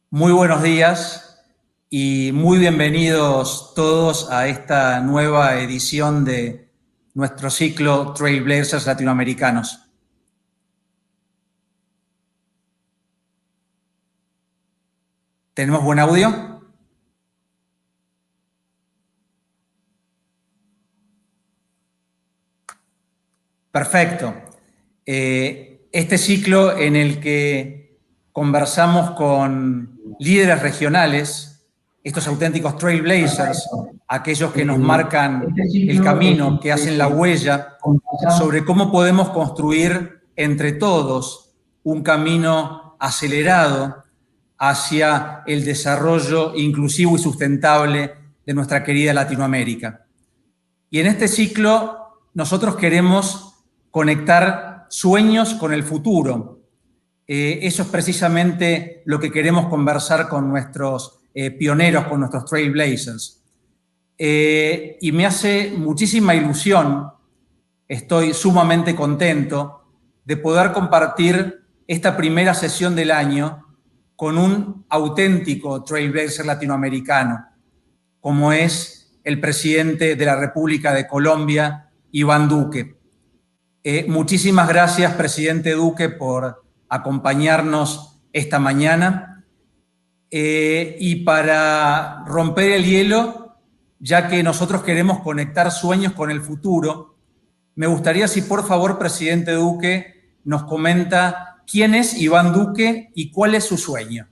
Muy buenos días y muy bienvenidos todos a esta nueva edición de nuestro ciclo Trailblazers Latinoamericanos. ¿Tenemos buen audio? Perfecto. Este ciclo en el que conversamos con líderes regionales, estos auténticos trailblazers, aquellos que nos marcan el camino, que hacen la huella, sobre cómo podemos construir entre todos un camino acelerado hacia el desarrollo inclusivo y sustentable de nuestra querida Latinoamérica. Y en este ciclo nosotros queremos conectar sueños con el futuro. Eso es precisamente lo que queremos conversar con nuestros pioneros, con nuestros trailblazers. Y me hace muchísima ilusión, estoy sumamente contento de poder compartir esta primera sesión del año con un auténtico trailblazer latinoamericano, como es el presidente de la República de Colombia, Iván Duque. Muchísimas gracias, presidente Duque, por acompañarnos esta mañana. Y para romper el hielo, ya que nosotros queremos conectar sueños con el futuro, me gustaría si por favor, presidente Duque, nos comenta quién es Iván Duque y cuál es su sueño.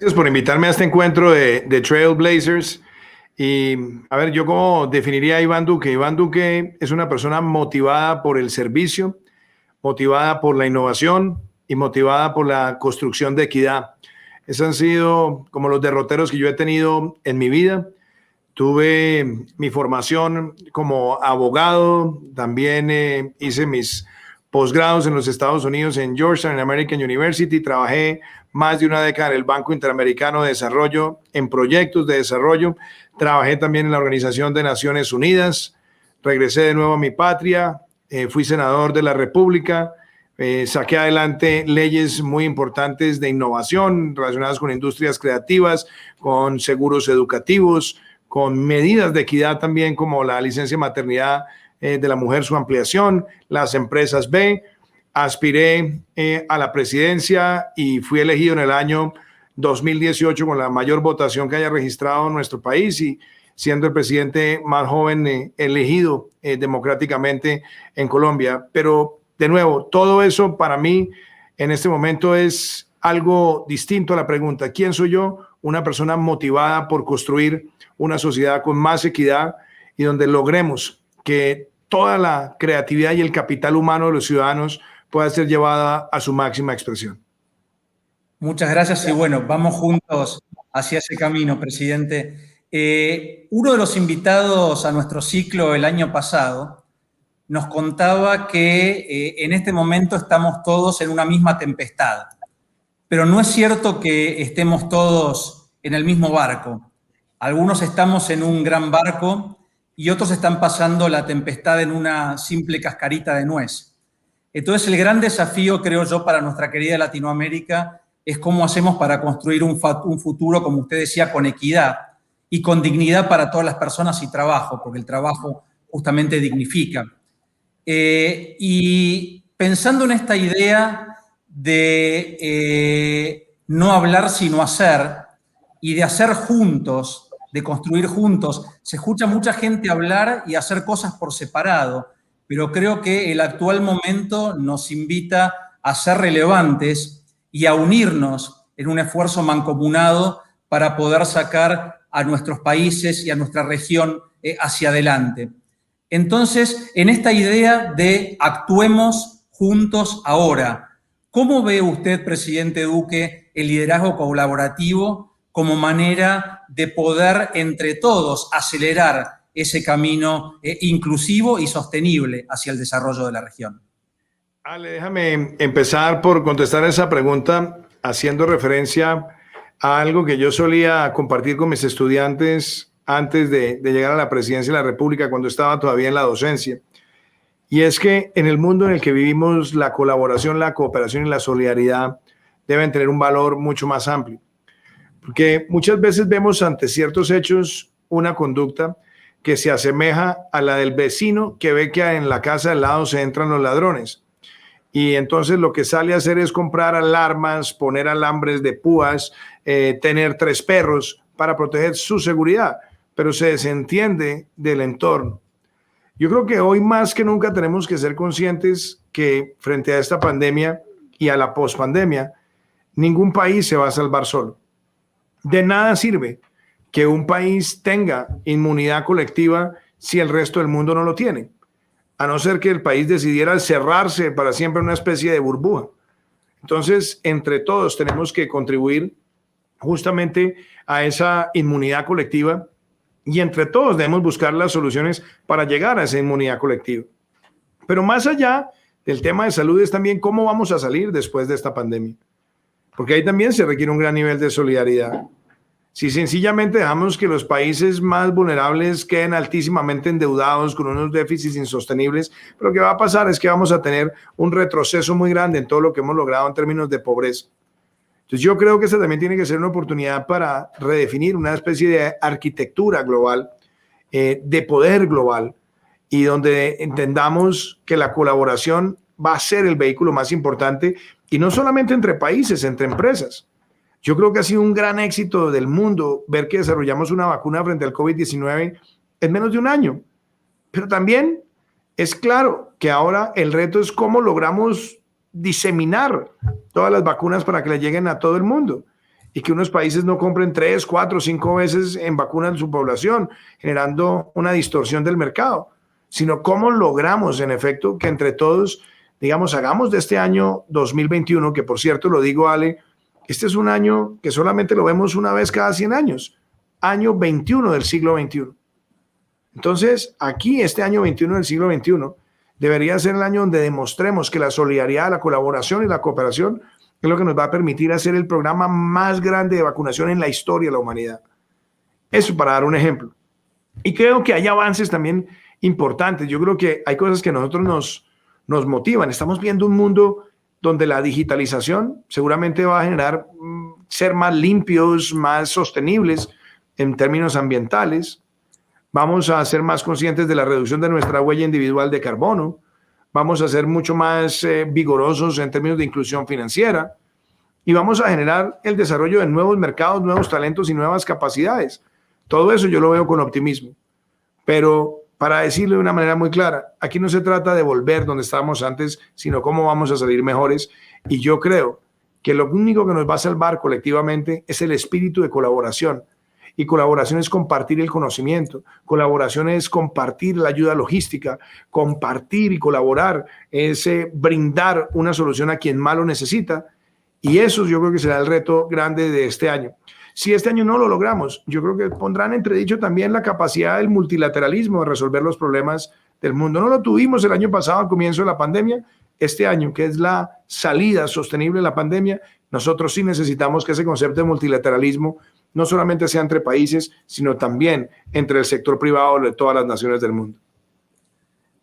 Gracias por invitarme a este encuentro de Trailblazers. Y a ver, yo cómo definiría a Iván Duque. Iván Duque es una persona motivada por el servicio, motivada por la innovación y motivada por la construcción de equidad. Esos han sido como los derroteros que yo he tenido en mi vida. Tuve mi formación como abogado, también hice mis posgrados en los Estados Unidos en Georgetown, en American University. Trabajé más de una década en el Banco Interamericano de Desarrollo, en proyectos de desarrollo. Trabajé también en la Organización de Naciones Unidas. Regresé de nuevo a mi patria. Fui senador de la República. Saqué adelante leyes muy importantes de innovación relacionadas con industrias creativas, con seguros educativos, con medidas de equidad también como la licencia de maternidad de la mujer, su ampliación, las empresas B. Aspiré a la presidencia y fui elegido en el año 2018 con la mayor votación que haya registrado en nuestro país y siendo el presidente más joven elegido democráticamente en Colombia. Pero de nuevo, todo eso para mí en este momento es algo distinto a la pregunta: ¿quién soy yo? Una persona motivada por construir una sociedad con más equidad y donde logremos que toda la creatividad y el capital humano de los ciudadanos pueda ser llevada a su máxima expresión. Muchas gracias y bueno, vamos juntos hacia ese camino, presidente. Uno de los invitados a nuestro ciclo el año pasado nos contaba que en este momento estamos todos en una misma tempestad, pero no es cierto que estemos todos en el mismo barco. Algunos estamos en un gran barco y otros están pasando la tempestad en una simple cascarita de nuez. Entonces, el gran desafío, creo yo, para nuestra querida Latinoamérica es cómo hacemos para construir un futuro, como usted decía, con equidad y con dignidad para todas las personas y trabajo, porque el trabajo justamente dignifica. Y pensando en esta idea de no hablar sino hacer y de hacer juntos, de construir juntos, se escucha mucha gente hablar y hacer cosas por separado, pero creo que el actual momento nos invita a ser relevantes y a unirnos en un esfuerzo mancomunado para poder sacar a nuestros países y a nuestra región hacia adelante. Entonces, en esta idea de actuemos juntos ahora, ¿cómo ve usted, presidente Duque, el liderazgo colaborativo como manera de poder entre todos acelerar ese camino inclusivo y sostenible hacia el desarrollo de la región? Ale, déjame empezar por contestar esa pregunta haciendo referencia a algo que yo solía compartir con mis estudiantes antes de llegar a la presidencia de la República, cuando estaba todavía en la docencia. Y es que en el mundo en el que vivimos, la colaboración, la cooperación y la solidaridad deben tener un valor mucho más amplio. Porque muchas veces vemos ante ciertos hechos una conducta que se asemeja a la del vecino que ve que en la casa al lado se entran los ladrones. Y entonces lo que sale a hacer es comprar alarmas, poner alambres de púas, tener 3 perros para proteger su seguridad, pero se desentiende del entorno. Yo creo que hoy más que nunca tenemos que ser conscientes que frente a esta pandemia y a la pospandemia, ningún país se va a salvar solo. De nada sirve que un país tenga inmunidad colectiva si el resto del mundo no lo tiene, a no ser que el país decidiera cerrarse para siempre en una especie de burbuja. Entonces, entre todos tenemos que contribuir justamente a esa inmunidad colectiva y entre todos debemos buscar las soluciones para llegar a esa inmunidad colectiva. Pero más allá del tema de salud es también cómo vamos a salir después de esta pandemia, porque ahí también se requiere un gran nivel de solidaridad. Si sencillamente dejamos que los países más vulnerables queden altísimamente endeudados con unos déficits insostenibles, lo que va a pasar es que vamos a tener un retroceso muy grande en todo lo que hemos logrado en términos de pobreza. Entonces yo creo que esta también tiene que ser una oportunidad para redefinir una especie de arquitectura global, de poder global, y donde entendamos que la colaboración va a ser el vehículo más importante, y no solamente entre países, entre empresas. Yo creo que ha sido un gran éxito del mundo ver que desarrollamos una vacuna frente al COVID-19 en menos de un año. Pero también es claro que ahora el reto es cómo logramos diseminar todas las vacunas para que le lleguen a todo el mundo y que unos países no compren 3, 4, 5 veces en vacunas de su población, generando una distorsión del mercado, sino cómo logramos, en efecto, que entre todos, digamos, hagamos de este año 2021, que por cierto, lo digo, Ale, este es un año que solamente lo vemos una vez cada 100 años, año 21 del siglo XXI. Entonces, aquí, este año 21 del siglo XXI, debería ser el año donde demostremos que la solidaridad, la colaboración y la cooperación es lo que nos va a permitir hacer el programa más grande de vacunación en la historia de la humanidad. Eso para dar un ejemplo. Y creo que hay avances también importantes. Yo creo que hay cosas que a nosotros nos motivan. Estamos viendo un mundo donde la digitalización seguramente va a generar ser más limpios, más sostenibles en términos ambientales. Vamos a ser más conscientes de la reducción de nuestra huella individual de carbono. Vamos a ser mucho más vigorosos en términos de inclusión financiera. Y vamos a generar el desarrollo de nuevos mercados, nuevos talentos y nuevas capacidades. Todo eso yo lo veo con optimismo. Pero para decirlo de una manera muy clara, aquí no se trata de volver donde estábamos antes, sino cómo vamos a salir mejores. Y yo creo que lo único que nos va a salvar colectivamente es el espíritu de colaboración. Y colaboración es compartir el conocimiento, colaboración es compartir la ayuda logística, compartir y colaborar es brindar una solución a quien más lo necesita. Y eso yo creo que será el reto grande de este año. Si este año no lo logramos, yo creo que pondrán entredicho también la capacidad del multilateralismo de resolver los problemas del mundo. No lo tuvimos el año pasado al comienzo de la pandemia. Este año, que es la salida sostenible de la pandemia, nosotros sí necesitamos que ese concepto de multilateralismo no solamente sea entre países, sino también entre el sector privado de todas las naciones del mundo.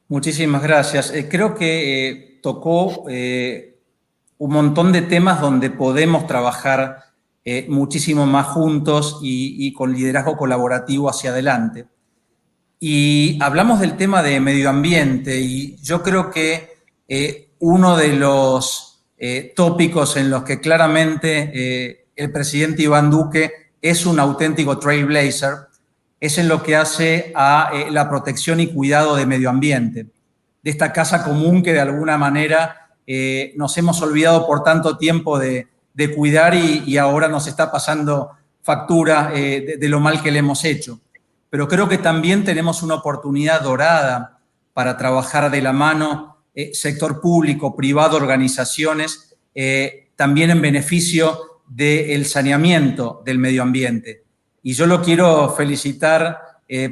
Muchísimas gracias. Creo que tocó un montón de temas donde podemos trabajar muchísimo más juntos y con liderazgo colaborativo hacia adelante. Y hablamos del tema de medio ambiente y yo creo que uno de los tópicos en los que claramente el presidente Iván Duque es un auténtico trailblazer es en lo que hace a la protección y cuidado de medio ambiente, de esta casa común que de alguna manera nos hemos olvidado por tanto tiempo de cuidar y ahora nos está pasando factura de lo mal que le hemos hecho. Pero creo que también tenemos una oportunidad dorada para trabajar de la mano, sector público, privado, organizaciones, también en beneficio del saneamiento del medio ambiente. Y yo lo quiero felicitar,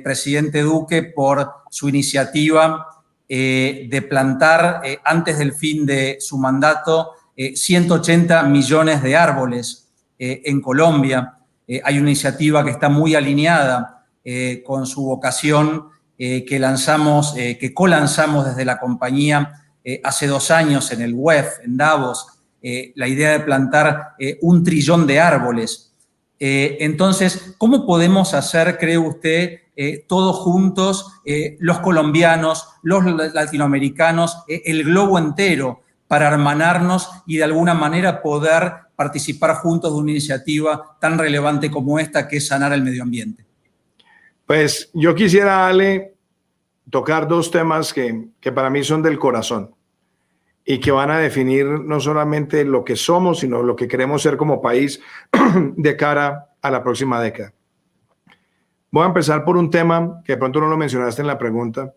presidente Duque, por su iniciativa de plantar antes del fin de su mandato 180 millones de árboles en Colombia. Hay una iniciativa que está muy alineada con su vocación que co-lanzamos desde la compañía hace 2 años en el WEF, en Davos, la idea de plantar 1 trillón de árboles. Entonces, ¿cómo podemos hacer, cree usted, todos juntos, los colombianos, los latinoamericanos, el globo entero, para hermanarnos y de alguna manera poder participar juntos de una iniciativa tan relevante como esta, que es sanar el medio ambiente? Pues yo quisiera, Ale, tocar 2 temas que para mí son del corazón y que van a definir no solamente lo que somos, sino lo que queremos ser como país de cara a la próxima década. Voy a empezar por un tema que de pronto no lo mencionaste en la pregunta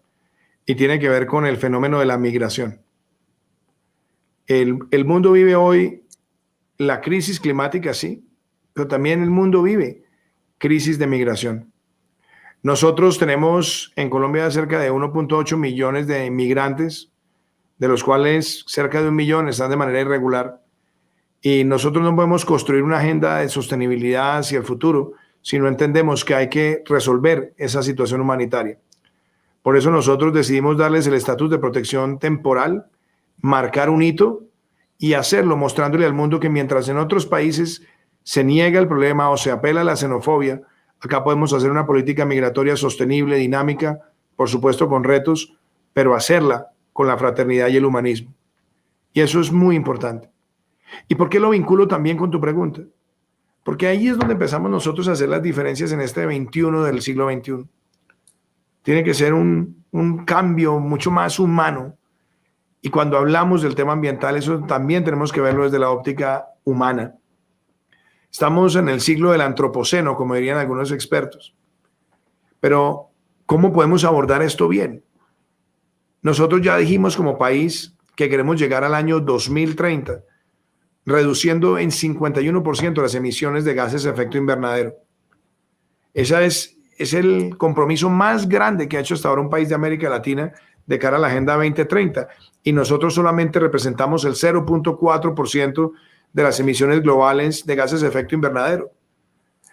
y tiene que ver con el fenómeno de la migración. El mundo vive hoy la crisis climática, sí, pero también el mundo vive crisis de migración. Nosotros tenemos en Colombia cerca de 1.8 millones de inmigrantes, de los cuales cerca de 1 millón están de manera irregular. Y nosotros no podemos construir una agenda de sostenibilidad hacia el futuro si no entendemos que hay que resolver esa situación humanitaria. Por eso nosotros decidimos darles el estatus de protección temporal, marcar un hito y hacerlo mostrándole al mundo que mientras en otros países se niega el problema o se apela a la xenofobia, acá podemos hacer una política migratoria sostenible, dinámica, por supuesto con retos, pero hacerla con la fraternidad y el humanismo. Y eso es muy importante. ¿Y por qué lo vinculo también con tu pregunta? Porque ahí es donde empezamos nosotros a hacer las diferencias en este 21 del siglo XXI. Tiene que ser un cambio mucho más humano. Y cuando hablamos del tema ambiental, eso también tenemos que verlo desde la óptica humana. Estamos en el siglo del antropoceno, como dirían algunos expertos. Pero, ¿cómo podemos abordar esto bien? Nosotros ya dijimos como país que queremos llegar al año 2030 reduciendo en 51% las emisiones de gases de efecto invernadero. Ese es el compromiso más grande que ha hecho hasta ahora un país de América Latina de cara a la Agenda 2030. Y nosotros solamente representamos el 0.4% de las emisiones globales de gases de efecto invernadero.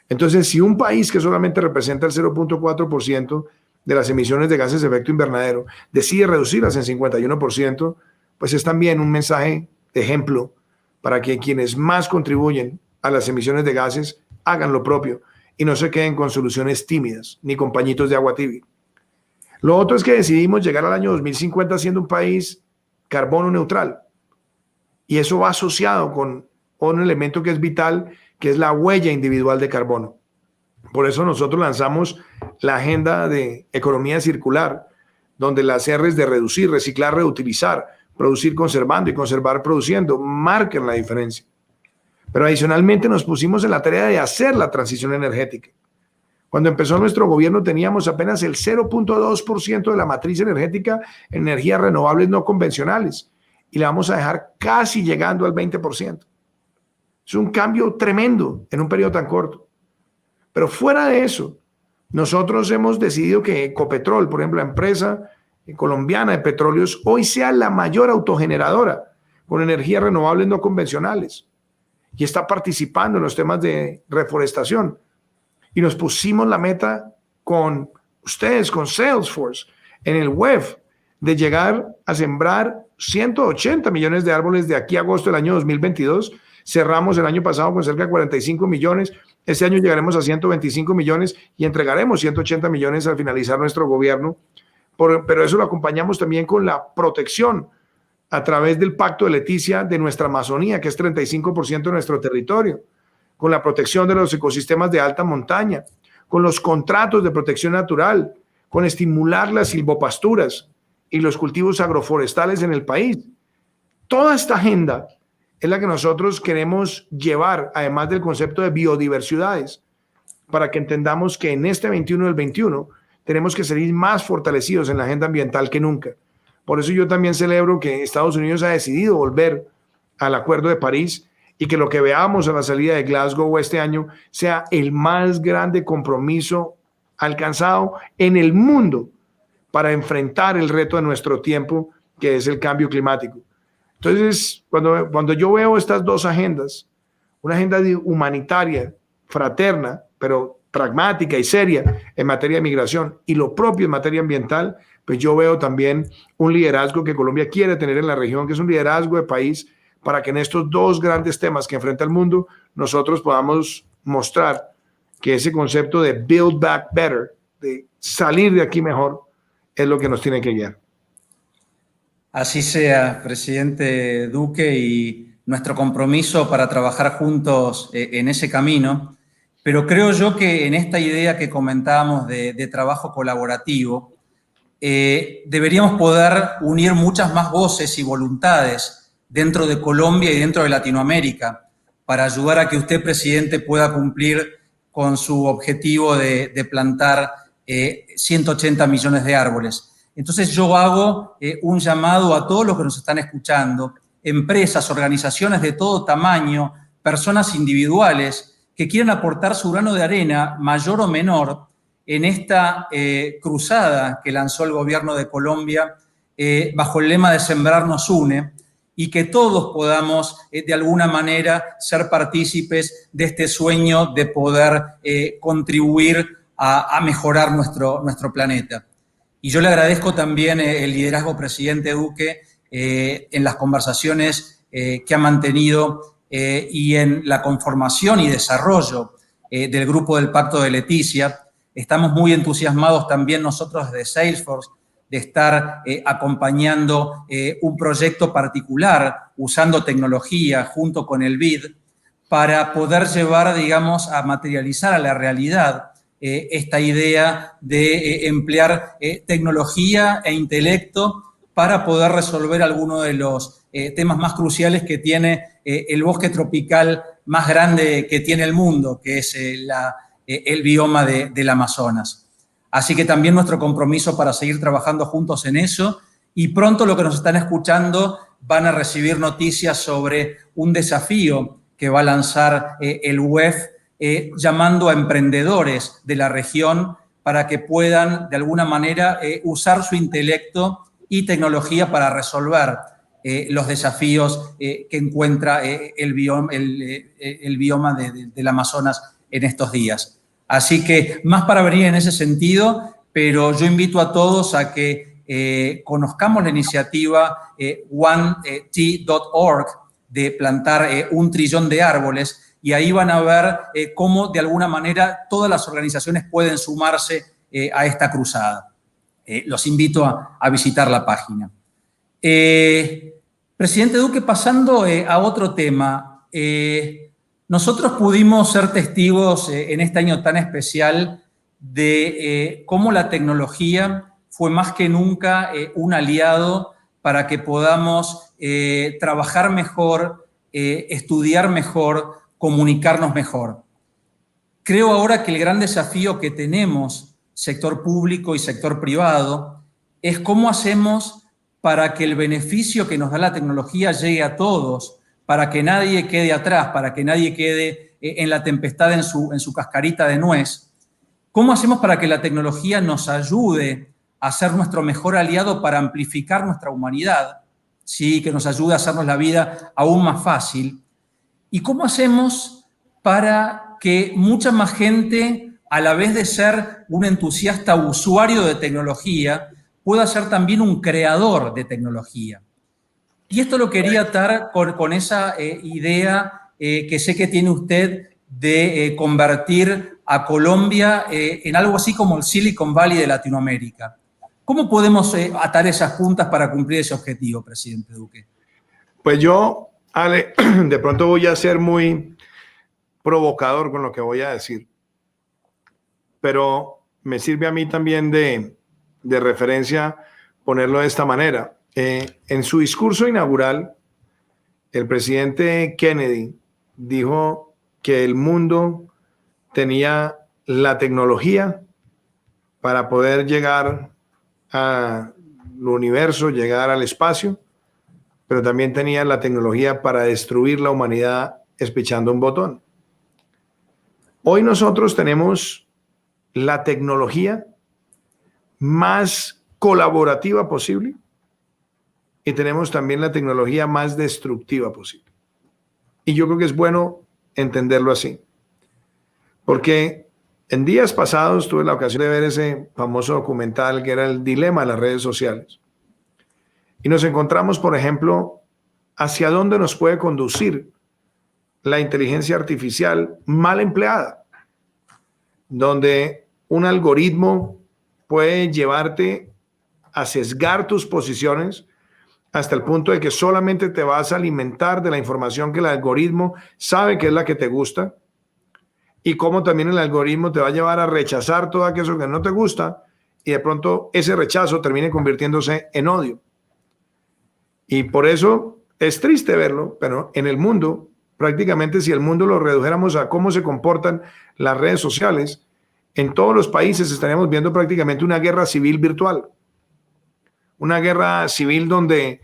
Entonces, si un país que solamente representa el 0.4% de las emisiones de gases de efecto invernadero decide reducirlas en 51%, pues es también un mensaje de ejemplo para que quienes más contribuyen a las emisiones de gases hagan lo propio y no se queden con soluciones tímidas ni con pañitos de agua tibia. Lo otro es que decidimos llegar al año 2050 siendo un país carbono neutral. Y eso va asociado con un elemento que es vital, que es la huella individual de carbono. Por eso nosotros lanzamos la agenda de economía circular, donde las R's de reducir, reciclar, reutilizar, producir conservando y conservar produciendo marcan la diferencia. Pero adicionalmente nos pusimos en la tarea de hacer la transición energética. Cuando empezó nuestro gobierno teníamos apenas el 0.2% de la matriz energética en energías renovables no convencionales y la vamos a dejar casi llegando al 20%. Es un cambio tremendo en un periodo tan corto. Pero fuera de eso, nosotros hemos decidido que Ecopetrol, por ejemplo, la empresa colombiana de petróleos, hoy sea la mayor autogeneradora con energías renovables no convencionales y está participando en los temas de reforestación. Y nos pusimos la meta con ustedes, con Salesforce, en el web, de llegar a sembrar 180 millones de árboles de aquí a agosto del año 2022. Cerramos el año pasado con cerca de 45 millones. Este año llegaremos a 125 millones y entregaremos 180 millones al finalizar nuestro gobierno. Pero eso lo acompañamos también con la protección a través del Pacto de Leticia de nuestra Amazonía, que es 35% de nuestro territorio, con la protección de los ecosistemas de alta montaña, con los contratos de protección natural, con estimular las silvopasturas y los cultivos agroforestales en el país. Toda esta agenda es la que nosotros queremos llevar, además del concepto de biodiversidades, para que entendamos que en este 21 del 21 tenemos que seguir más fortalecidos en la agenda ambiental que nunca. Por eso yo también celebro que Estados Unidos ha decidido volver al Acuerdo de París y que lo que veamos a la salida de Glasgow este año sea el más grande compromiso alcanzado en el mundo para enfrentar el reto de nuestro tiempo, que es el cambio climático. Entonces, cuando yo veo estas dos agendas, una agenda humanitaria, fraterna, pero pragmática y seria en materia de migración y lo propio en materia ambiental, pues yo veo también un liderazgo que Colombia quiere tener en la región, que es un liderazgo de país para que en estos dos grandes temas que enfrenta el mundo, nosotros podamos mostrar que ese concepto de build back better, de salir de aquí mejor, es lo que nos tiene que guiar. Así sea, presidente Duque, y nuestro compromiso para trabajar juntos en ese camino. Pero creo yo que en esta idea que comentábamos de trabajo colaborativo, deberíamos poder unir muchas más voces y voluntades dentro de Colombia y dentro de Latinoamérica para ayudar a que usted, presidente, pueda cumplir con su objetivo de plantar 180 millones de árboles. Entonces yo hago un llamado a todos los que nos están escuchando, empresas, organizaciones de todo tamaño, personas individuales que quieran aportar su grano de arena, mayor o menor, en esta cruzada que lanzó el gobierno de Colombia bajo el lema de Sembrar nos une, y que todos podamos de alguna manera ser partícipes de este sueño de poder contribuir a mejorar nuestro planeta. Y yo le agradezco también el liderazgo, presidente Duque, en las conversaciones que ha mantenido y en la conformación y desarrollo del grupo del Pacto de Leticia. Estamos muy entusiasmados también nosotros de Salesforce de estar acompañando un proyecto particular usando tecnología junto con el BID para poder llevar, digamos, a materializar a la realidad esta idea de emplear tecnología e intelecto para poder resolver algunos de los temas más cruciales que tiene el bosque tropical más grande que tiene el mundo, que es el bioma del Amazonas. Así que también nuestro compromiso para seguir trabajando juntos en eso, y pronto lo que nos están escuchando van a recibir noticias sobre un desafío que va a lanzar el UEF llamando a emprendedores de la región para que puedan de alguna manera usar su intelecto y tecnología para resolver los desafíos que encuentra el bioma del Amazonas en estos días. Así que más para venir en ese sentido, pero yo invito a todos a que conozcamos la iniciativa OneT.org de plantar 1 trillón de árboles, y ahí van a ver cómo de alguna manera todas las organizaciones pueden sumarse a esta cruzada. Los invito a visitar la página. Presidente Duque, pasando a otro tema, nosotros pudimos ser testigos en este año tan especial de cómo la tecnología fue más que nunca un aliado para que podamos trabajar mejor, estudiar mejor, comunicarnos mejor. Creo ahora que el gran desafío que tenemos, sector público y sector privado, es cómo hacemos para que el beneficio que nos da la tecnología llegue a todos, para que nadie quede atrás, para que nadie quede en la tempestad en su cascarita de nuez. ¿Cómo hacemos para que la tecnología nos ayude a ser nuestro mejor aliado para amplificar nuestra humanidad? ¿Sí? Que nos ayude a hacernos la vida aún más fácil. ¿Y cómo hacemos para que mucha más gente, a la vez de ser un entusiasta usuario de tecnología, pueda ser también un creador de tecnología? Y esto lo quería atar con esa idea que sé que tiene usted de convertir a Colombia en algo así como el Silicon Valley de Latinoamérica. ¿Cómo podemos atar esas puntas para cumplir ese objetivo, presidente Duque? Pues yo, Ale, de pronto voy a ser muy provocador con lo que voy a decir, pero me sirve a mí también de referencia ponerlo de esta manera. En su discurso inaugural, el presidente Kennedy dijo que el mundo tenía la tecnología para poder llegar al universo, llegar al espacio, pero también tenía la tecnología para destruir la humanidad espichando un botón. Hoy nosotros tenemos la tecnología más colaborativa posible y tenemos también la tecnología más destructiva posible. Y yo creo que es bueno entenderlo así, porque En días pasados tuve la ocasión de ver ese famoso documental que era el dilema de las redes sociales. Y nos encontramos, por ejemplo, hacia dónde nos puede conducir la inteligencia artificial mal empleada, donde un algoritmo puede llevarte a sesgar tus posiciones hasta el punto de que solamente te vas a alimentar de la información que el algoritmo sabe que es la que te gusta, y cómo también el algoritmo te va a llevar a rechazar todo aquello que no te gusta, y de pronto ese rechazo termine convirtiéndose en odio. Y por eso es triste verlo, pero en el mundo, prácticamente si el mundo lo redujéramos a cómo se comportan las redes sociales, en todos los países estaríamos viendo prácticamente una guerra civil virtual. Una guerra civil donde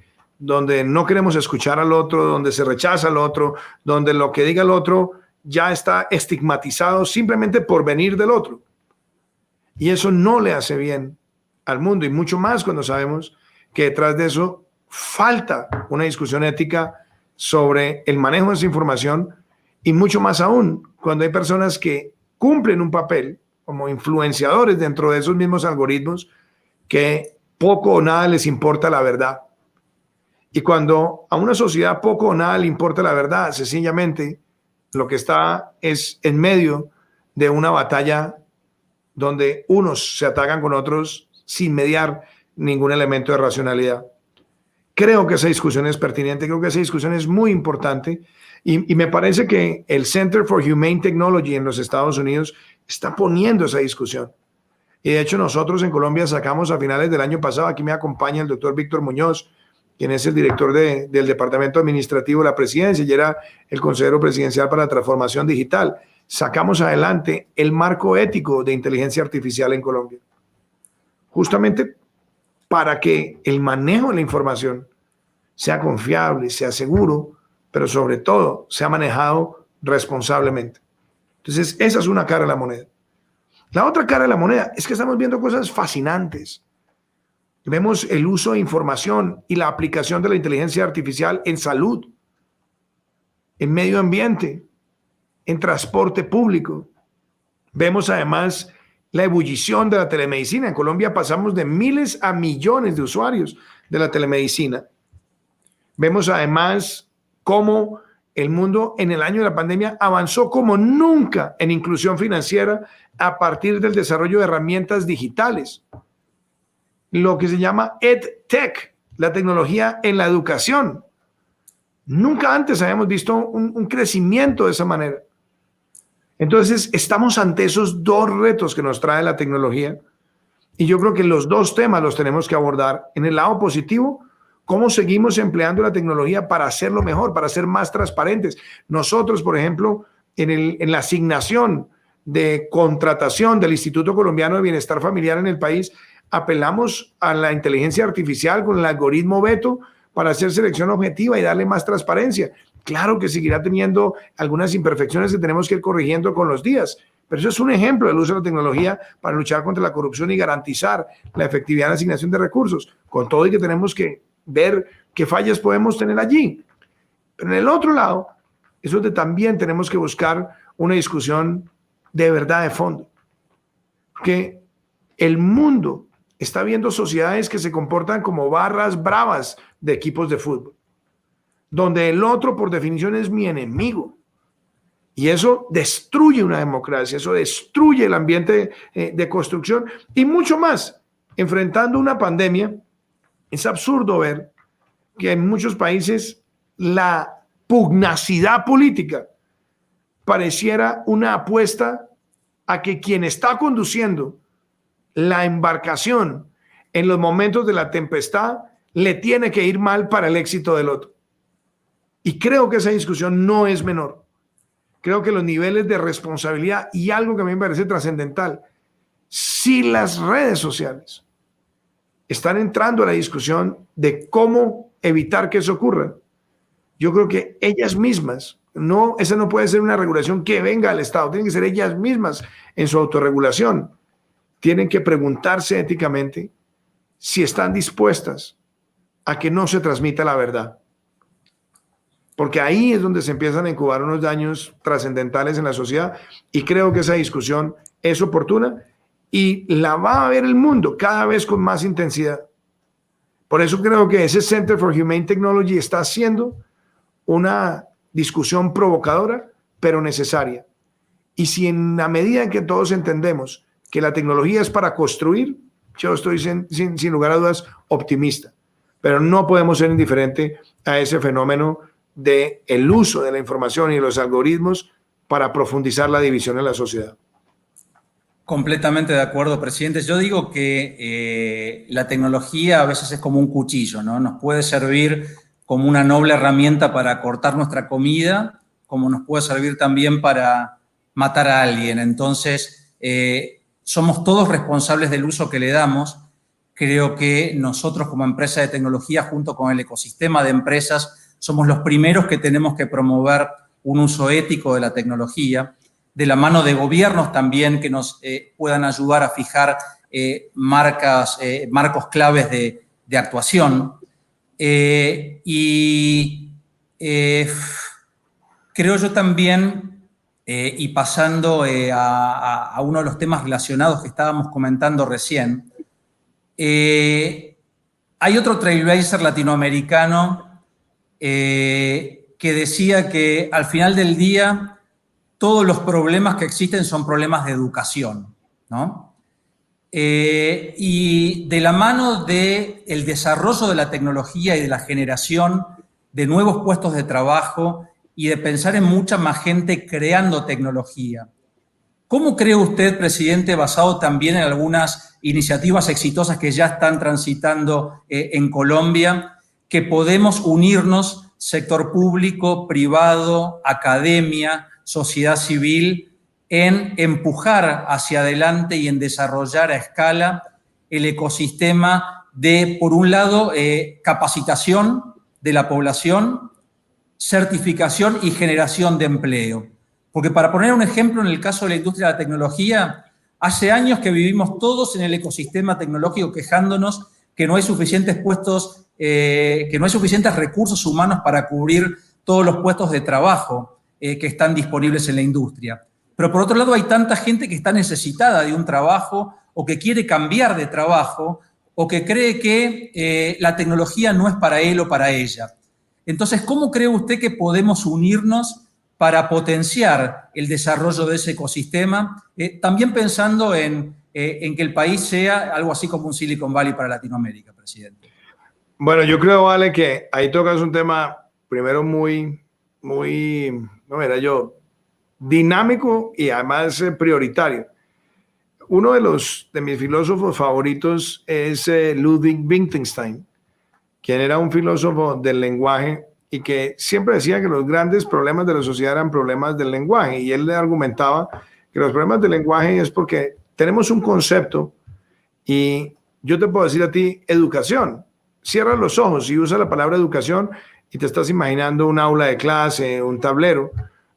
no queremos escuchar al otro, donde se rechaza al otro, donde lo que diga el otro ya está estigmatizado simplemente por venir del otro. Y eso no le hace bien al mundo, y mucho más cuando sabemos que detrás de eso falta una discusión ética sobre el manejo de esa información, y mucho más aún cuando hay personas que cumplen un papel como influenciadores dentro de esos mismos algoritmos, que poco o nada les importa la verdad. Y cuando a una sociedad poco o nada le importa la verdad, sencillamente lo que está es en medio de una batalla donde unos se atacan con otros sin mediar ningún elemento de racionalidad. Creo que esa discusión es pertinente, creo que esa discusión es muy importante, y me parece que el Center for Humane Technology en los Estados Unidos está poniendo esa discusión. Y de hecho nosotros en Colombia sacamos a finales del año pasado, aquí me acompaña el doctor Víctor Muñoz, quien es el director del Departamento Administrativo de la Presidencia y era el consejero presidencial para la transformación digital. Sacamos adelante el marco ético de inteligencia artificial en Colombia, justamente para que el manejo de la información sea confiable, sea seguro, pero sobre todo sea manejado responsablemente. Entonces, esa es una cara de la moneda. La otra cara de la moneda es que estamos viendo cosas fascinantes. Vemos el uso de información y la aplicación de la inteligencia artificial en salud, en medio ambiente, en transporte público. Vemos además la ebullición de la telemedicina. En Colombia pasamos de miles a millones de usuarios de la telemedicina. Vemos además cómo el mundo en el año de la pandemia avanzó como nunca en inclusión financiera a partir del desarrollo de herramientas digitales. Lo que se llama EdTech, la tecnología en la educación. Nunca antes habíamos visto un crecimiento de esa manera. Entonces, estamos ante esos dos retos que nos trae la tecnología, y yo creo que los dos temas los tenemos que abordar. En el lado positivo, cómo seguimos empleando la tecnología para hacerlo mejor, para ser más transparentes. Nosotros, por ejemplo, en la asignación de contratación del Instituto Colombiano de Bienestar Familiar en el país, apelamos a la inteligencia artificial con el algoritmo Beto para hacer selección objetiva y darle más transparencia. Claro que seguirá teniendo algunas imperfecciones que tenemos que ir corrigiendo con los días, pero eso es un ejemplo del uso de la tecnología para luchar contra la corrupción y garantizar la efectividad en la asignación de recursos, con todo y que tenemos que ver qué fallas podemos tener allí. Pero en el otro lado, es donde también tenemos que buscar una discusión de verdad de fondo, que el mundo está viendo sociedades que se comportan como barras bravas de equipos de fútbol, donde el otro por definición es mi enemigo. Y eso destruye una democracia, eso destruye el ambiente de construcción y mucho más. Enfrentando una pandemia, es absurdo ver que en muchos países la pugnacidad política pareciera una apuesta a que quien está conduciendo la embarcación en los momentos de la tempestad le tiene que ir mal para el éxito del otro. Y creo que esa discusión no es menor. Creo que los niveles de responsabilidad, y algo que a mí me parece trascendental, si las redes sociales están entrando a la discusión de cómo evitar que eso ocurra, yo creo que ellas mismas, esa no puede ser una regulación que venga al Estado, tienen que ser ellas mismas en su autorregulación. Tienen que preguntarse éticamente si están dispuestas a que no se transmita la verdad. porque ahí es donde se empiezan a incubar unos daños trascendentales en la sociedad, y creo que esa discusión es oportuna y la va a ver el mundo cada vez con más intensidad. Por eso creo que ese Center for Humane Technology está haciendo una discusión provocadora, pero necesaria. Y si en la medida en que todos entendemos que la tecnología es para construir, yo estoy sin lugar a dudas optimista, pero no podemos ser indiferentes a ese fenómeno del uso de la información y los algoritmos para profundizar la división en la sociedad. Completamente de acuerdo, presidente. Yo digo que la tecnología a veces es como un cuchillo, ¿no? Nos puede servir como una noble herramienta para cortar nuestra comida, como nos puede servir también para matar a alguien. Entonces, somos todos responsables del uso que le damos. Creo que nosotros como empresa de tecnología, junto con el ecosistema de empresas, somos los primeros que tenemos que promover un uso ético de la tecnología, de la mano de gobiernos también que nos puedan ayudar a fijar marcos claves de actuación. Creo yo también, y pasando a uno de los temas relacionados que estábamos comentando recién, hay otro trailblazer latinoamericano que decía que al final del día todos los problemas que existen son problemas de educación, ¿no? Y de la mano del desarrollo de la tecnología y de la generación de nuevos puestos de trabajo y de pensar en mucha más gente creando tecnología. ¿Cómo cree usted, presidente, basado también en algunas iniciativas exitosas que ya están transitando en Colombia, que podemos unirnos, sector público, privado, academia, sociedad civil, en empujar hacia adelante y en desarrollar a escala el ecosistema de, por un lado, capacitación de la población, certificación y generación de empleo? Porque para poner un ejemplo, en el caso de la industria de la tecnología, hace años que vivimos todos en el ecosistema tecnológico quejándonos que no hay suficientes puestos, que no hay suficientes recursos humanos para cubrir todos los puestos de trabajo que están disponibles en la industria. Pero por otro lado hay tanta gente que está necesitada de un trabajo o que quiere cambiar de trabajo o que cree que la tecnología no es para él o para ella. Entonces, ¿cómo cree usted que podemos unirnos para potenciar el desarrollo de ese ecosistema? También pensando en que el país sea algo así como un Silicon Valley para Latinoamérica, presidente. Bueno, yo creo, Vale, que ahí tocas un tema primero muy, dinámico y además prioritario. Uno de mis filósofos favoritos es Ludwig Wittgenstein, quien era un filósofo del lenguaje y que siempre decía que los grandes problemas de la sociedad eran problemas del lenguaje, y él le argumentaba que los problemas del lenguaje es porque tenemos un concepto y yo te puedo decir a ti educación. Cierra los ojos y usa la palabra educación y te estás imaginando un aula de clase, un tablero,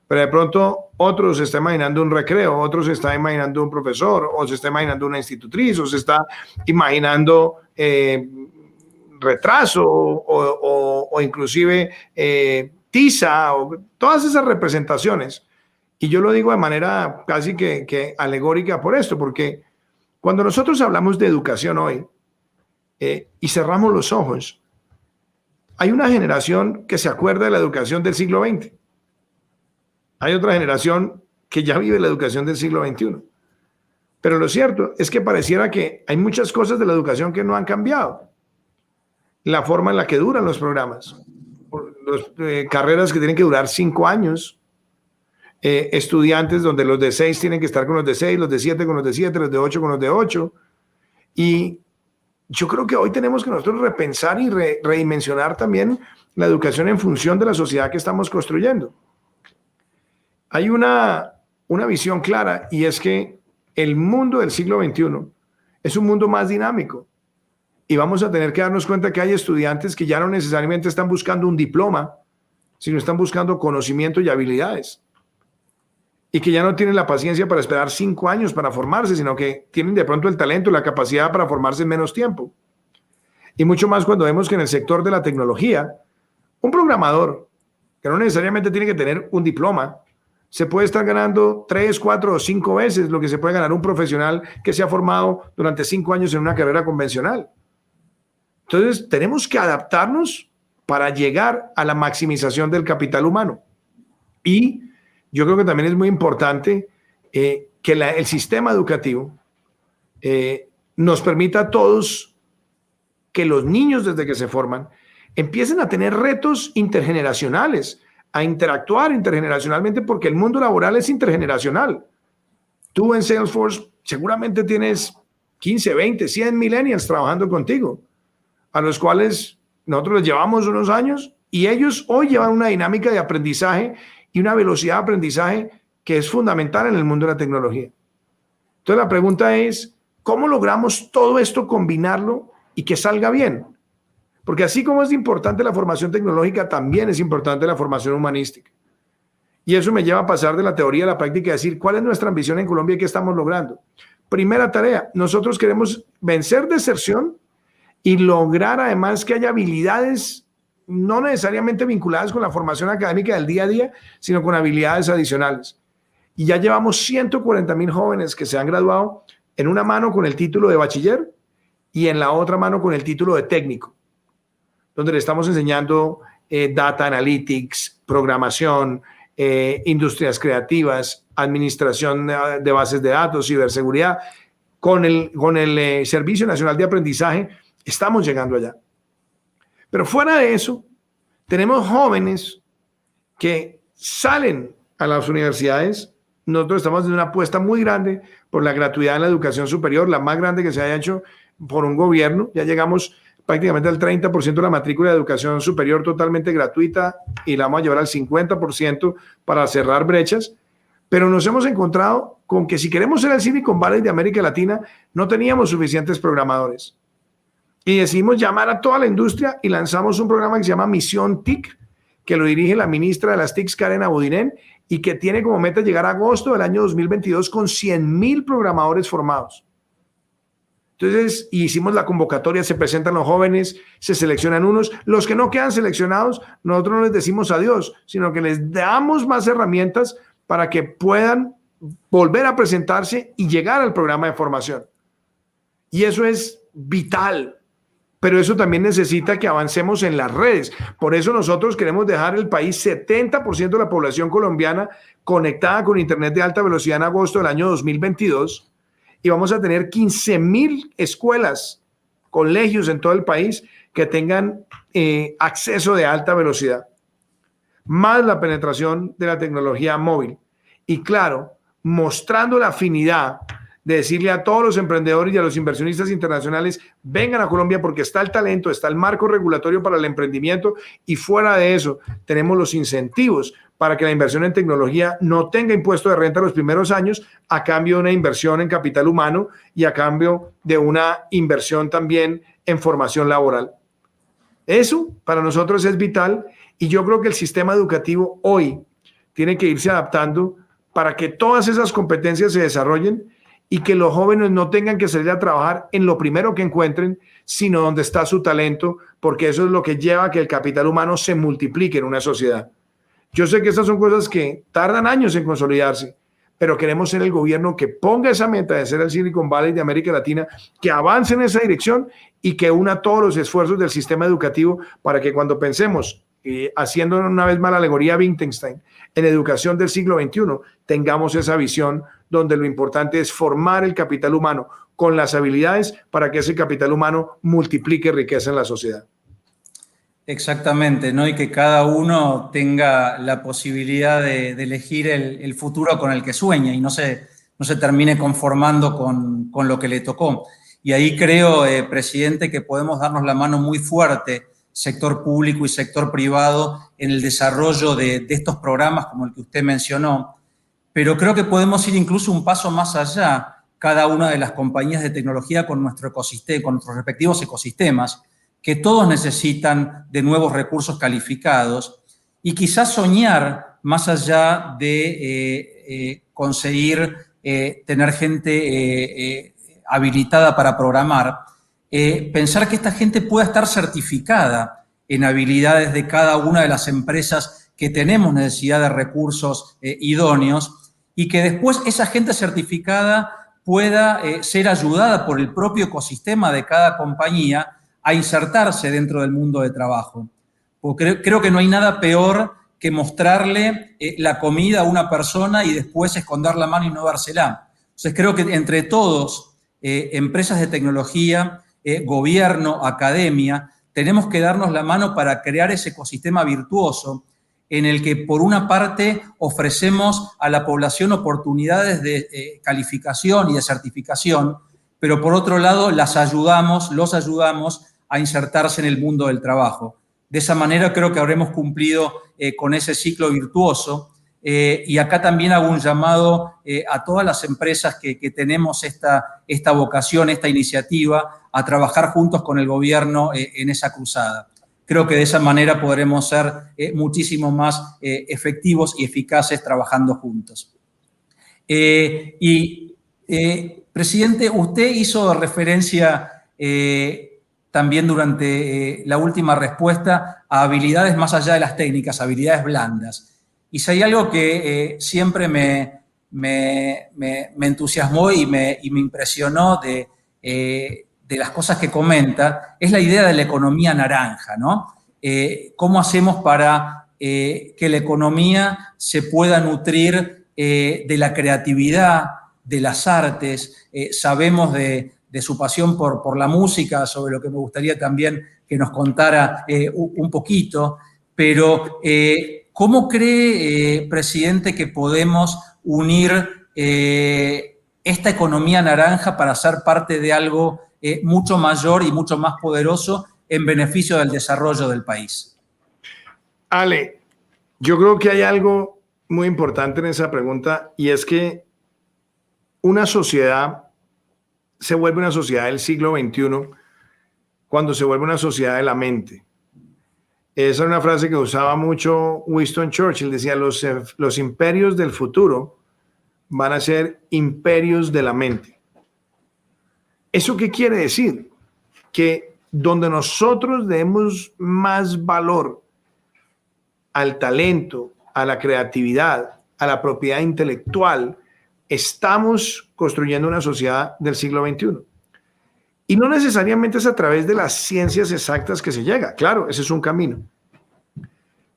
pero de pronto otro se está imaginando un recreo, otro se está imaginando un profesor, o se está imaginando una institutriz, o se está imaginando retraso o inclusive tiza, o todas esas representaciones. Y yo lo digo de manera casi que alegórica por esto, porque cuando nosotros hablamos de educación hoy y cerramos los ojos, hay una generación que se acuerda de la educación del siglo XX. Hay otra generación que ya vive la educación del siglo XXI. Pero lo cierto es que pareciera que hay muchas cosas de la educación que no han cambiado. La forma en la que duran los programas, carreras que tienen que durar 5 años, estudiantes donde los de 6 tienen que estar con los de 6, los de 7 con los de 7, los de 8 con los de 8. Y yo creo que hoy tenemos que nosotros repensar y redimensionar también la educación en función de la sociedad que estamos construyendo. Hay una visión clara, y es que el mundo del siglo XXI es un mundo más dinámico, y vamos a tener que darnos cuenta que hay estudiantes que ya no necesariamente están buscando un diploma, sino están buscando conocimiento y habilidades, y que ya no tienen la paciencia para esperar 5 años para formarse, sino que tienen de pronto el talento y la capacidad para formarse en menos tiempo. Y mucho más cuando vemos que en el sector de la tecnología, un programador que no necesariamente tiene que tener un diploma. Se puede estar ganando 3, 4 o 5 veces lo que se puede ganar un profesional que se ha formado durante 5 años en una carrera convencional. Entonces, tenemos que adaptarnos para llegar a la maximización del capital humano. Y yo creo que también es muy importante que el sistema educativo nos permita a todos que los niños desde que se forman empiecen a tener retos intergeneracionales, a interactuar intergeneracionalmente, porque el mundo laboral es intergeneracional. Tú en Salesforce seguramente tienes 15, 20, 100 millennials trabajando contigo, a los cuales nosotros les llevamos unos años y ellos hoy llevan una dinámica de aprendizaje y una velocidad de aprendizaje que es fundamental en el mundo de la tecnología. Entonces la pregunta es, ¿cómo logramos todo esto combinarlo y que salga bien? Porque así como es importante la formación tecnológica, también es importante la formación humanística. Y eso me lleva a pasar de la teoría a la práctica y decir, ¿cuál es nuestra ambición en Colombia y qué estamos logrando? Primera tarea, nosotros queremos vencer deserción y lograr además que haya habilidades no necesariamente vinculadas con la formación académica del día a día, sino con habilidades adicionales. Y ya llevamos 140,000 jóvenes que se han graduado en una mano con el título de bachiller y en la otra mano con el título de técnico, donde le estamos enseñando data analytics, programación, industrias creativas, administración de bases de datos, ciberseguridad. Con el Servicio Nacional de Aprendizaje estamos llegando allá. Pero fuera de eso, tenemos jóvenes que salen a las universidades. Nosotros estamos haciendo una apuesta muy grande por la gratuidad en la educación superior, la más grande que se haya hecho por un gobierno. Ya llegamos prácticamente al 30% de la matrícula de educación superior totalmente gratuita y la vamos a llevar al 50% para cerrar brechas. Pero nos hemos encontrado con que si queremos ser el Silicon Valley de América Latina, no teníamos suficientes programadores. Y decidimos llamar a toda la industria y lanzamos un programa que se llama Misión TIC, que lo dirige la ministra de las TICs, Karen Abudinen, y que tiene como meta llegar a agosto del año 2022 con 100,000 programadores formados. Entonces, hicimos la convocatoria, se presentan los jóvenes, se seleccionan unos. Los que no quedan seleccionados, nosotros no les decimos adiós, sino que les damos más herramientas para que puedan volver a presentarse y llegar al programa de formación. Y eso es vital. Pero eso también necesita que avancemos en las redes. Por eso nosotros queremos dejar el país 70% de la población colombiana conectada con Internet de alta velocidad en agosto del año 2022 y vamos a tener 15,000 escuelas, colegios en todo el país que tengan acceso de alta velocidad, más la penetración de la tecnología móvil. Y claro, mostrando la afinidad de decirle a todos los emprendedores y a los inversionistas internacionales, vengan a Colombia porque está el talento, está el marco regulatorio para el emprendimiento y fuera de eso tenemos los incentivos para que la inversión en tecnología no tenga impuesto de renta los primeros años a cambio de una inversión en capital humano y a cambio de una inversión también en formación laboral. Eso para nosotros es vital y yo creo que el sistema educativo hoy tiene que irse adaptando para que todas esas competencias se desarrollen y que los jóvenes no tengan que salir a trabajar en lo primero que encuentren, sino donde está su talento, porque eso es lo que lleva a que el capital humano se multiplique en una sociedad. Yo sé que estas son cosas que tardan años en consolidarse, pero queremos ser el gobierno que ponga esa meta de ser el Silicon Valley de América Latina, que avance en esa dirección y que una todos los esfuerzos del sistema educativo para que cuando pensemos, haciendo una vez más la alegoría Wittgenstein, en educación del siglo XXI, tengamos esa visión donde lo importante es formar el capital humano con las habilidades para que ese capital humano multiplique riqueza en la sociedad. Exactamente, ¿no? Y que cada uno tenga la posibilidad de elegir el futuro con el que sueña y no se termine conformando con lo que le tocó. Y ahí creo, presidente, que podemos darnos la mano muy fuerte, sector público y sector privado, en el desarrollo de estos programas como el que usted mencionó. Pero creo que podemos ir incluso un paso más allá, cada una de las compañías de tecnología con nuestro ecosistema, con nuestros respectivos ecosistemas, que todos necesitan de nuevos recursos calificados y quizás soñar más allá de conseguir tener gente habilitada para programar, pensar que esta gente pueda estar certificada en habilidades de cada una de las empresas que tenemos necesidad de recursos idóneos y que después esa gente certificada pueda ser ayudada por el propio ecosistema de cada compañía a insertarse dentro del mundo de trabajo. Porque creo que no hay nada peor que mostrarle la comida a una persona y después esconder la mano y no dársela. Entonces creo que entre todos, empresas de tecnología, gobierno, academia, tenemos que darnos la mano para crear ese ecosistema virtuoso en el que por una parte ofrecemos a la población oportunidades de calificación y de certificación, pero por otro lado los ayudamos a insertarse en el mundo del trabajo. De esa manera creo que habremos cumplido con ese ciclo virtuoso. Y acá también hago un llamado a todas las empresas que tenemos esta vocación, esta iniciativa, a trabajar juntos con el gobierno en esa cruzada. Creo que de esa manera podremos ser muchísimo más efectivos y eficaces trabajando juntos. Presidente, usted hizo referencia también durante la última respuesta a habilidades más allá de las técnicas, habilidades blandas. Y si hay algo que siempre me entusiasmó y me impresionó de las cosas que comenta, es la idea de la economía naranja, ¿no? ¿Cómo hacemos para que la economía se pueda nutrir de la creatividad, de las artes? Sabemos de su pasión por la música, sobre lo que me gustaría también que nos contara un poquito, pero ¿cómo cree, presidente, que podemos unir esta economía naranja para ser parte de algo mucho mayor y mucho más poderoso en beneficio del desarrollo del país? Ale, yo creo que hay algo muy importante en esa pregunta, y es que una sociedad se vuelve una sociedad del siglo XXI cuando se vuelve una sociedad de la mente. Esa es una frase que usaba mucho Winston Churchill. Decía, los imperios del futuro van a ser imperios de la mente. ¿Eso qué quiere decir? Que donde nosotros demos más valor al talento, a la creatividad, a la propiedad intelectual, estamos construyendo una sociedad del siglo XXI. Y no necesariamente es a través de las ciencias exactas que se llega. Claro, ese es un camino.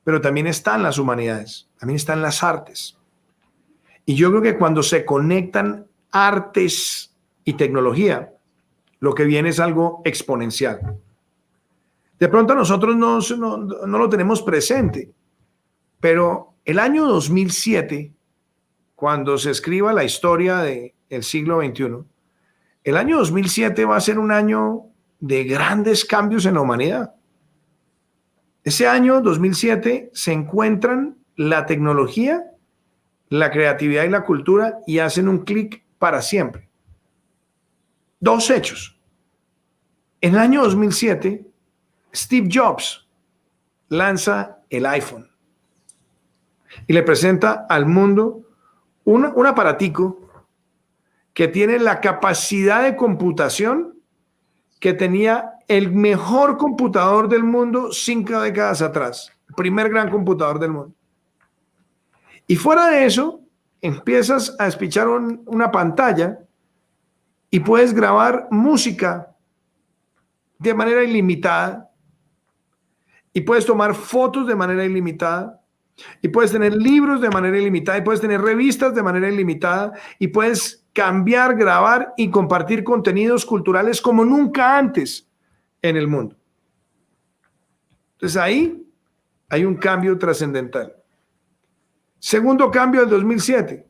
Pero también están las humanidades, también están las artes. Y yo creo que cuando se conectan artes y tecnología, lo que viene es algo exponencial. De pronto nosotros no lo tenemos presente, pero el año 2007, cuando se escriba la historia del siglo XXI, el año 2007 va a ser un año de grandes cambios en la humanidad. Ese año 2007 se encuentran la tecnología, la creatividad y la cultura y hacen un clic para siempre. Dos hechos. En el año 2007, Steve Jobs lanza el iPhone y le presenta al mundo un aparatico que tiene la capacidad de computación que tenía el mejor computador del mundo 5 décadas atrás, el primer gran computador del mundo. Y fuera de eso, empiezas a despichar una pantalla y puedes grabar música de manera ilimitada, y puedes tomar fotos de manera ilimitada, y puedes tener libros de manera ilimitada, y puedes tener revistas de manera ilimitada, y puedes cambiar, grabar y compartir contenidos culturales como nunca antes en el mundo. Entonces ahí hay un cambio trascendental. Segundo cambio del 2007.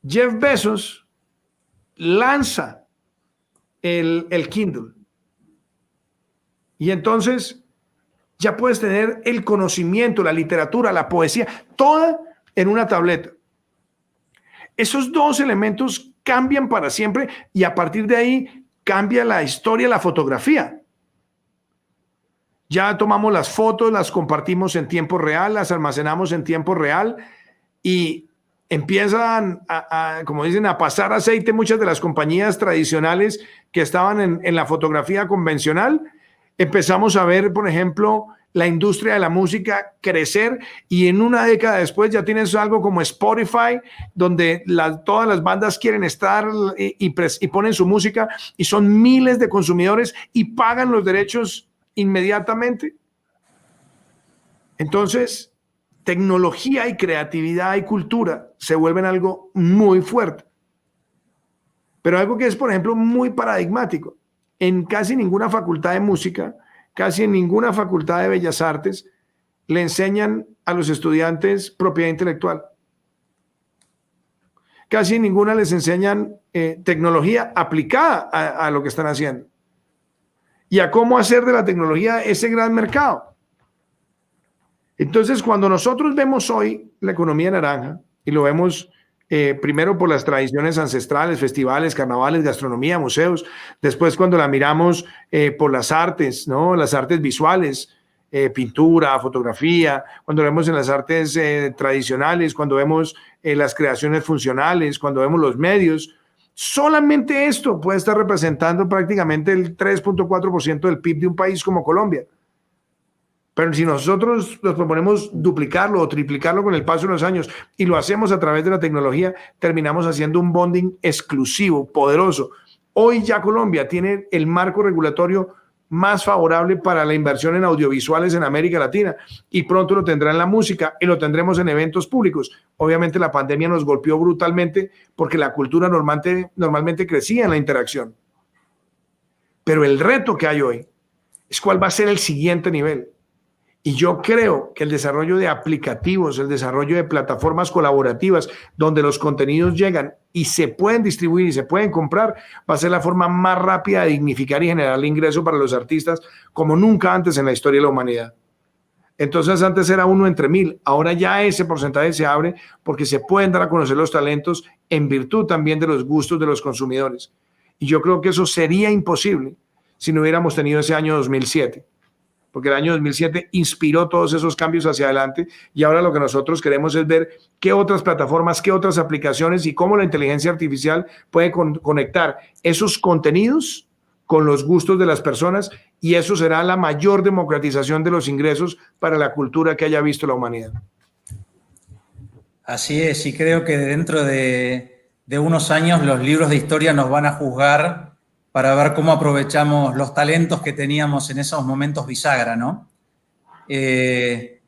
Jeff Bezos lanza el Kindle. Y entonces ya puedes tener el conocimiento, la literatura, la poesía, toda en una tableta. Esos dos elementos cambian para siempre y a partir de ahí cambia la historia, la fotografía. Ya tomamos las fotos, las compartimos en tiempo real, las almacenamos en tiempo real y empiezan como dicen, a pasar aceite muchas de las compañías tradicionales que estaban en la fotografía convencional. Empezamos a ver, por ejemplo, la industria de la música crecer y en una década después ya tienes algo como Spotify, donde todas las bandas quieren estar y ponen su música y son miles de consumidores y pagan los derechos inmediatamente. Entonces, tecnología y creatividad y cultura se vuelven algo muy fuerte. Pero algo que es, por ejemplo, muy paradigmático. En casi ninguna facultad de música, casi en ninguna facultad de bellas artes, le enseñan a los estudiantes propiedad intelectual. Casi en ninguna les enseñan tecnología aplicada a lo que están haciendo. Y a cómo hacer de la tecnología ese gran mercado. Entonces, cuando nosotros vemos hoy la economía naranja, y lo vemos primero por las tradiciones ancestrales, festivales, carnavales, gastronomía, museos, después cuando la miramos por las artes, ¿no? Las artes visuales, pintura, fotografía, cuando vemos en las artes tradicionales, cuando vemos las creaciones funcionales, cuando vemos los medios, solamente esto puede estar representando prácticamente el 3.4% del PIB de un país como Colombia. Pero si nosotros nos proponemos duplicarlo o triplicarlo con el paso de los años y lo hacemos a través de la tecnología, terminamos haciendo un bonding exclusivo, poderoso. Hoy ya Colombia tiene el marco regulatorio más favorable para la inversión en audiovisuales en América Latina y pronto lo tendrá en la música y lo tendremos en eventos públicos. Obviamente la pandemia nos golpeó brutalmente porque la cultura normalmente crecía en la interacción. Pero el reto que hay hoy es cuál va a ser el siguiente nivel. Y yo creo que el desarrollo de aplicativos, el desarrollo de plataformas colaborativas donde los contenidos llegan y se pueden distribuir y se pueden comprar, va a ser la forma más rápida de dignificar y generar ingreso para los artistas como nunca antes en la historia de la humanidad. Entonces antes era 1 entre 1000, ahora ya ese porcentaje se abre porque se pueden dar a conocer los talentos en virtud también de los gustos de los consumidores. Y yo creo que eso sería imposible si no hubiéramos tenido ese año 2007. Porque el año 2007 inspiró todos esos cambios hacia adelante y ahora lo que nosotros queremos es ver qué otras plataformas, qué otras aplicaciones y cómo la inteligencia artificial puede conectar esos contenidos con los gustos de las personas y eso será la mayor democratización de los ingresos para la cultura que haya visto la humanidad. Así es, y creo que dentro de unos años los libros de historia nos van a juzgar para ver cómo aprovechamos los talentos que teníamos en esos momentos bisagra, ¿no?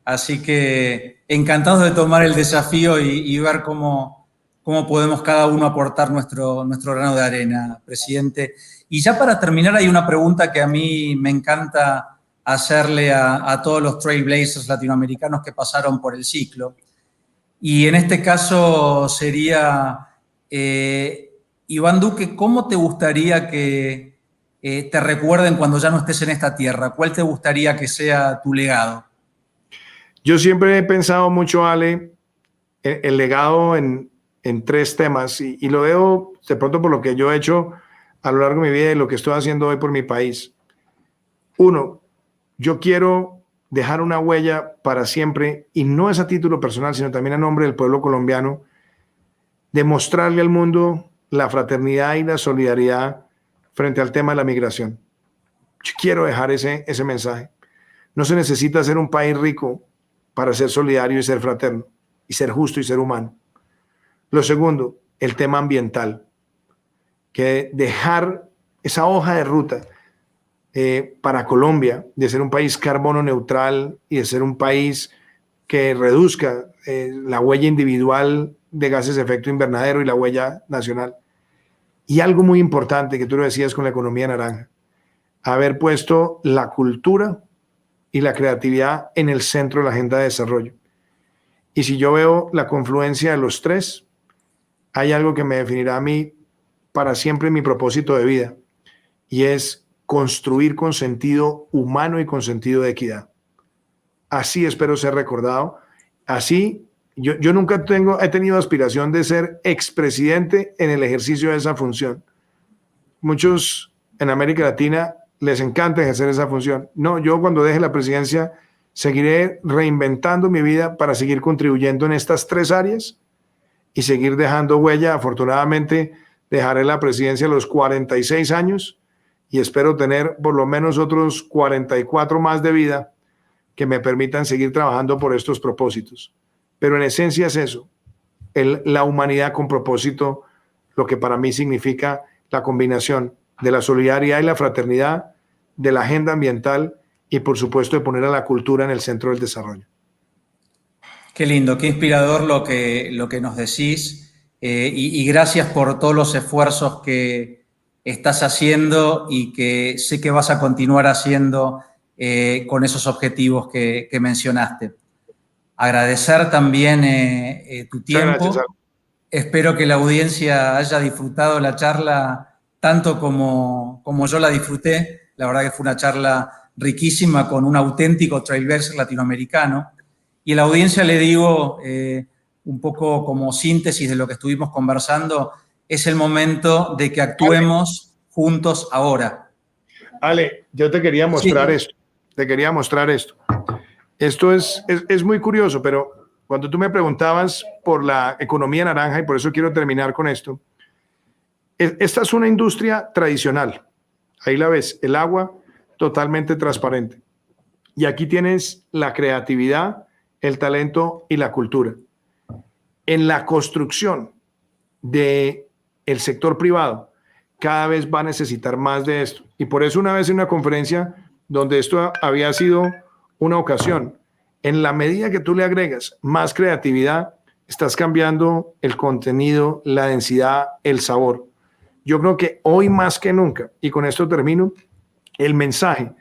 Así que encantados de tomar el desafío y ver cómo podemos cada uno aportar nuestro grano de arena, presidente. Y ya para terminar, hay una pregunta que a mí me encanta hacerle a todos los trailblazers latinoamericanos que pasaron por el ciclo. Y en este caso sería... Iván Duque, ¿cómo te gustaría que te recuerden cuando ya no estés en esta tierra? ¿Cuál te gustaría que sea tu legado? Yo siempre he pensado mucho, Ale, el legado en 3 temas y lo veo de pronto por lo que yo he hecho a lo largo de mi vida y lo que estoy haciendo hoy por mi país. 1, yo quiero dejar una huella para siempre y no es a título personal, sino también a nombre del pueblo colombiano, demostrarle al mundo la fraternidad y la solidaridad frente al tema de la migración. Yo quiero dejar ese mensaje. No se necesita ser un país rico para ser solidario y ser fraterno, y ser justo y ser humano. Lo segundo, el tema ambiental, que dejar esa hoja de ruta para Colombia, de ser un país carbono neutral y de ser un país que reduzca la huella individual de gases de efecto invernadero y la huella nacional. Y algo muy importante que tú lo decías con la economía naranja, haber puesto la cultura y la creatividad en el centro de la agenda de desarrollo. Y si yo veo la confluencia de los 3, hay algo que me definirá a mí para siempre mi propósito de vida, y es construir con sentido humano y con sentido de equidad. Así espero ser recordado, así. Yo nunca he tenido aspiración de ser expresidente en el ejercicio de esa función. Muchos en América Latina les encanta ejercer esa función. No, yo cuando deje la presidencia seguiré reinventando mi vida para seguir contribuyendo en estas 3 áreas y seguir dejando huella. Afortunadamente dejaré la presidencia a los 46 años y espero tener por lo menos otros 44 más de vida que me permitan seguir trabajando por estos propósitos. Pero en esencia es eso, la humanidad con propósito, lo que para mí significa la combinación de la solidaridad y la fraternidad, de la agenda ambiental y por supuesto de poner a la cultura en el centro del desarrollo. Qué lindo, qué inspirador lo que nos decís y gracias por todos los esfuerzos que estás haciendo y que sé que vas a continuar haciendo con esos objetivos que mencionaste. Agradecer también tu tiempo. Gracias. Espero que la audiencia haya disfrutado la charla tanto como yo la disfruté. La verdad que fue una charla riquísima con un auténtico trailblazer latinoamericano. Y a la audiencia le digo, un poco como síntesis de lo que estuvimos conversando, es el momento de que actuemos juntos ahora. Ale, yo te quería mostrar esto. Te quería mostrar esto. Esto es muy curioso, pero cuando tú me preguntabas por la economía naranja, y por eso quiero terminar con esto, esta es una industria tradicional. Ahí la ves, el agua totalmente transparente. Y aquí tienes la creatividad, el talento y la cultura. En la construcción del sector privado, cada vez va a necesitar más de esto. Y por eso una vez en una conferencia donde esto había sido una ocasión, en la medida que tú le agregas más creatividad, estás cambiando el contenido, la densidad, el sabor. Yo creo que hoy más que nunca, y con esto termino, el mensaje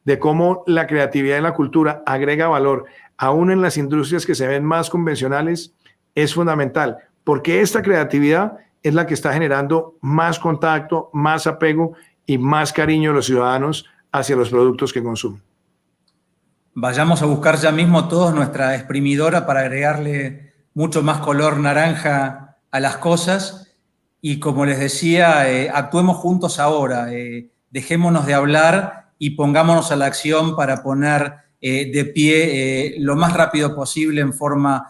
de cómo la creatividad y la cultura agrega valor, aún en las industrias que se ven más convencionales, es fundamental, porque esta creatividad es la que está generando más contacto, más apego y más cariño de los ciudadanos hacia los productos que consumen. Vayamos a buscar ya mismo todos nuestra exprimidora para agregarle mucho más color naranja a las cosas y, como les decía, actuemos juntos ahora, dejémonos de hablar y pongámonos a la acción para poner de pie lo más rápido posible en forma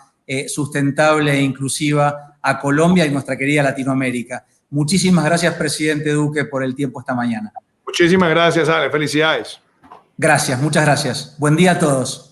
sustentable e inclusiva a Colombia y nuestra querida Latinoamérica. Muchísimas gracias, presidente Duque, por el tiempo esta mañana. Muchísimas gracias, Ale. Felicidades. Gracias, muchas gracias. Buen día a todos.